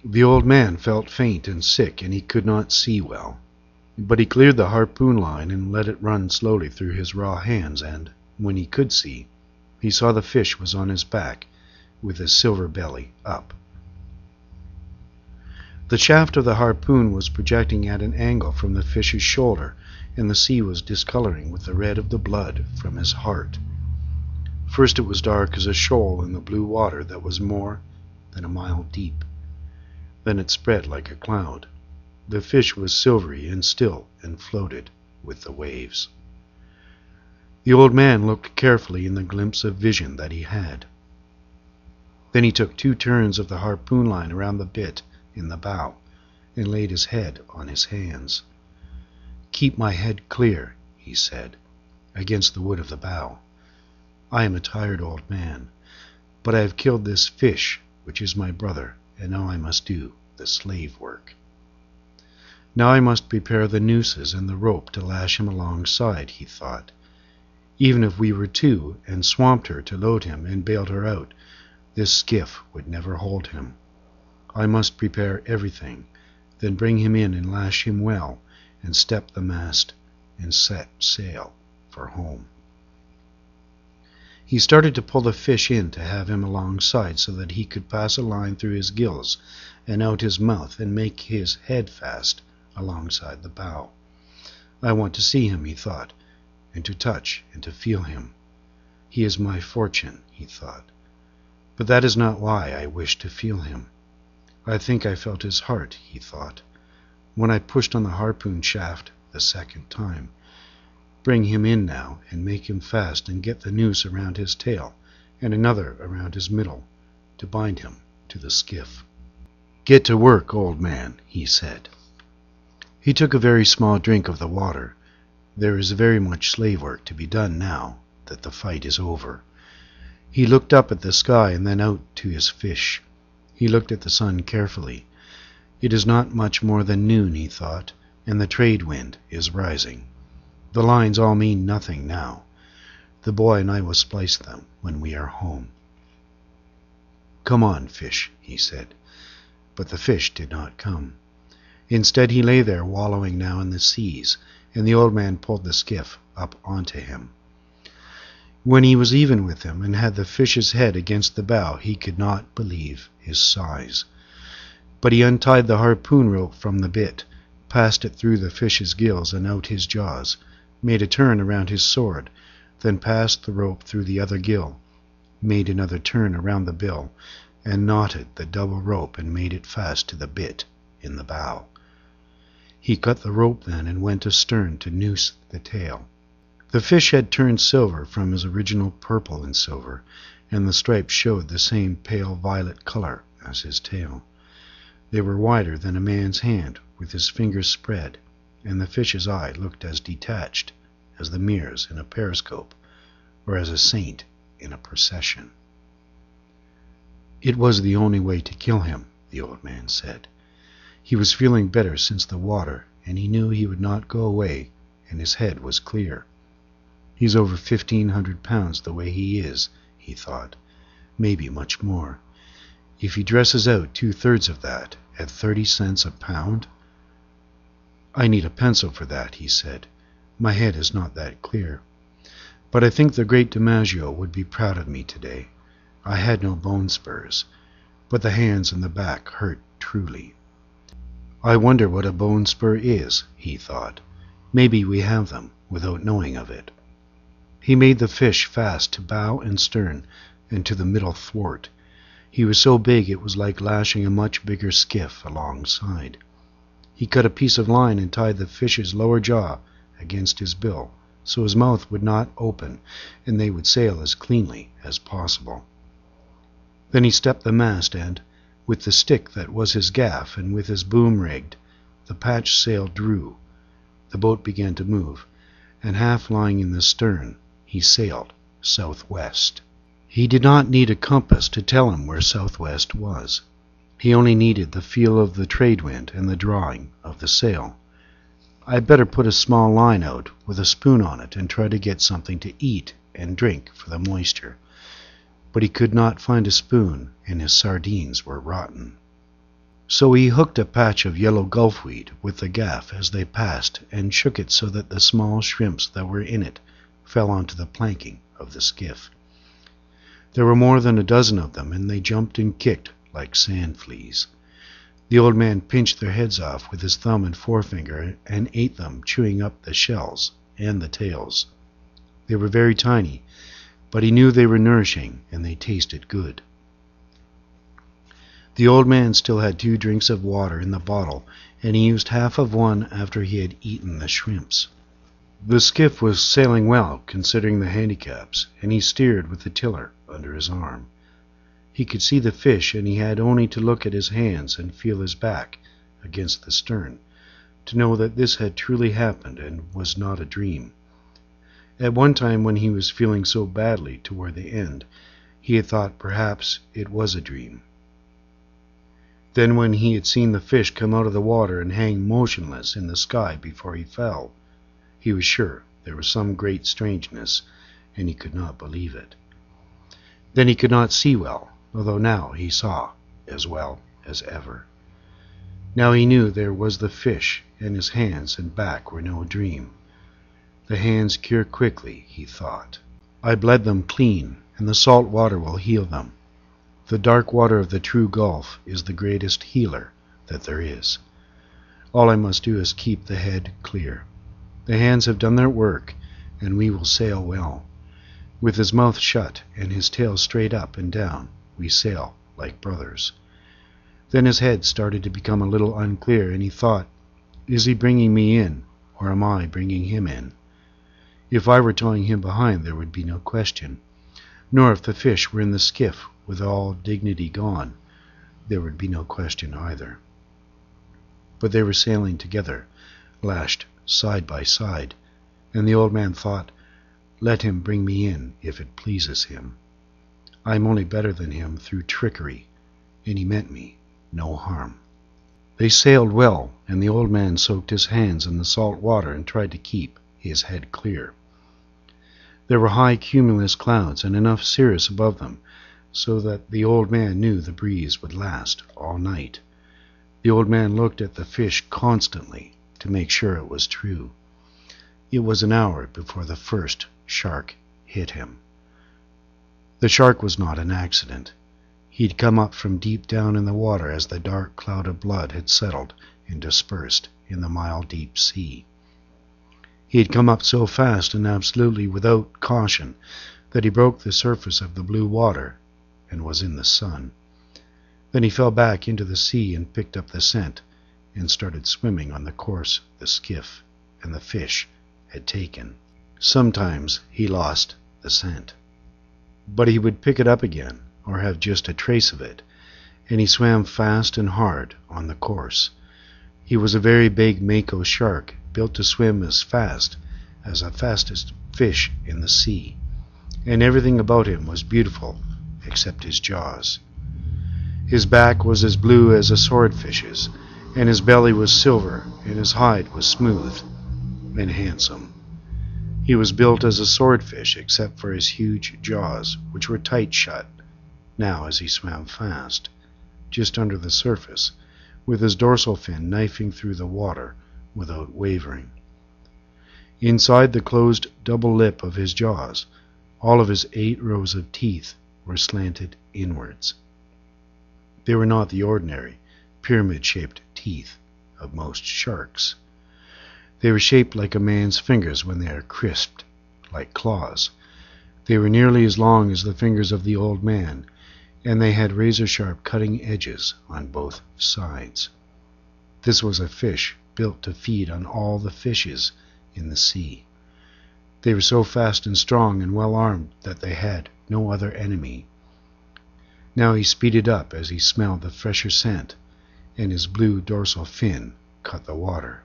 The old man felt faint and sick, and he could not see well. But he cleared the harpoon line and let it run slowly through his raw hands, and, when he could see, he saw the fish was on his back, with his silver belly up. The shaft of the harpoon was projecting at an angle from the fish's shoulder, and the sea was discoloring with the red of the blood from his heart. First it was dark as a shoal in the blue water that was more than a mile deep. Then it spread like a cloud. The fish was silvery and still and floated with the waves. The old man looked carefully in the glimpse of vision that he had. Then he took 2 turns of the harpoon line around the bit in the bow and laid his head on his hands. "Keep my head clear," he said, "against the wood of the bow. I am a tired old man, but I have killed this fish, which is my brother, and now I must do the slave work. Now I must prepare the nooses and the rope to lash him alongside," he thought. "Even if we were 2 and swamped her to load him and bailed her out, this skiff would never hold him. I must prepare everything, then bring him in and lash him well, and step the mast and set sail for home." He started to pull the fish in to have him alongside so that he could pass a line through his gills and out his mouth and make his head fast alongside the bow. "I want to see him," he thought, "and to touch and to feel him. He is my fortune," he thought. "But that is not why I wish to feel him. I think I felt his heart," he thought, "when I pushed on the harpoon shaft the 2nd time. Bring him in now and make him fast and get the noose around his tail and another around his middle to bind him to the skiff." "Get to work, old man," he said. He took a very small drink of the water. There is very much slave work to be done now that the fight is over. He looked up at the sky and then out to his fish. He looked at the sun carefully. It is not much more than noon, he thought, and the trade wind is rising. The lines all mean nothing now. The boy and I will splice them when we are home. "Come on, fish," he said. But the fish did not come. Instead he lay there wallowing now in the seas, and the old man pulled the skiff up onto him. When he was even with him and had the fish's head against the bow, he could not believe his size. But he untied the harpoon rope from the bit, passed it through the fish's gills and out his jaws, made a turn around his sword, then passed the rope through the other gill, made another turn around the bill, and knotted the double rope and made it fast to the bit in the bow. He cut the rope then and went astern to noose the tail. The fish had turned silver from his original purple and silver, and the stripes showed the same pale violet color as his tail. They were wider than a man's hand, with his fingers spread, and the fish's eye looked as detached as the mirrors in a periscope, or as a saint in a procession. It was the only way to kill him, the old man said. He was feeling better since the water, and he knew he would not go away, and his head was clear. He's over 1,500 pounds the way he is, he thought, maybe much more. If he dresses out 2/3 of that at 30 cents a pound? "I need a pencil for that," he said. "My head is not that clear. But I think the great DiMaggio would be proud of me today. I had no bone spurs, but the hands and the back hurt truly. I wonder what a bone spur is," he thought. "Maybe we have them without knowing of it." He made the fish fast to bow and stern and to the middle thwart. He was so big it was like lashing a much bigger skiff alongside. He cut a piece of line and tied the fish's lower jaw against his bill, so his mouth would not open, and they would sail as cleanly as possible. Then he stepped the mast, and, with the stick that was his gaff and with his boom rigged, the patch sail drew. The boat began to move, and half lying in the stern, he sailed southwest. He did not need a compass to tell him where southwest was. He only needed the feel of the trade wind and the drawing of the sail. "I'd better put a small line out with a spoon on it and try to get something to eat and drink for the moisture." But he could not find a spoon, and his sardines were rotten. So he hooked a patch of yellow gulfweed with the gaff as they passed, and shook it so that the small shrimps that were in it fell onto the planking of the skiff. There were more than a dozen of them, and they jumped and kicked like sand fleas. The old man pinched their heads off with his thumb and forefinger and ate them, chewing up the shells and the tails. They were very tiny, but he knew they were nourishing, and they tasted good. The old man still had 2 drinks of water in the bottle, and he used half of one after he had eaten the shrimps. The skiff was sailing well, considering the handicaps, and he steered with the tiller under his arm. He could see the fish, and he had only to look at his hands and feel his back against the stern to know that this had truly happened and was not a dream. At one time, when he was feeling so badly toward the end, he had thought perhaps it was a dream. Then when he had seen the fish come out of the water and hang motionless in the sky before he fell, he was sure there was some great strangeness, and he could not believe it. Then he could not see well, although now he saw as well as ever. Now he knew there was the fish, and his hands and back were no dream. The hands cure quickly, he thought. I bled them clean, and the salt water will heal them. The dark water of the true Gulf is the greatest healer that there is. All I must do is keep the head clear. The hands have done their work, and we will sail well. With his mouth shut and his tail straight up and down, we sail like brothers. Then his head started to become a little unclear, and he thought, is he bringing me in, or am I bringing him in? If I were towing him behind, there would be no question, nor if the fish were in the skiff with all dignity gone, there would be no question either. But they were sailing together, lashed side by side, and the old man thought, let him bring me in if it pleases him. I am only better than him through trickery, and he meant me no harm. They sailed well, and the old man soaked his hands in the salt water and tried to keep his head clear. There were high cumulus clouds and enough cirrus above them, so that the old man knew the breeze would last all night. The old man looked at the fish constantly to make sure it was true. It was an hour before the first shark hit him. The shark was not an accident. He'd come up from deep down in the water as the dark cloud of blood had settled and dispersed in the mile-deep sea. He had come up so fast and absolutely without caution that he broke the surface of the blue water and was in the sun. Then he fell back into the sea and picked up the scent and started swimming on the course the skiff and the fish had taken. Sometimes he lost the scent, but he would pick it up again or have just a trace of it, and he swam fast and hard on the course. He was a very big mako shark, built to swim as fast as the fastest fish in the sea, and everything about him was beautiful except his jaws. His back was as blue as a swordfish's, and his belly was silver, and his hide was smooth and handsome. He was built as a swordfish except for his huge jaws, which were tight shut, now as he swam fast, just under the surface, with his dorsal fin knifing through the water without wavering. Inside the closed double lip of his jaws, all of his 8 rows of teeth were slanted inwards. They were not the ordinary, pyramid-shaped teeth of most sharks. They were shaped like a man's fingers when they are crisped, like claws. They were nearly as long as the fingers of the old man, and they had razor-sharp cutting edges on both sides. This was a fish built to feed on all the fishes in the sea. They were so fast and strong and well armed that they had no other enemy. Now he speeded up as he smelled the fresher scent, and his blue dorsal fin cut the water.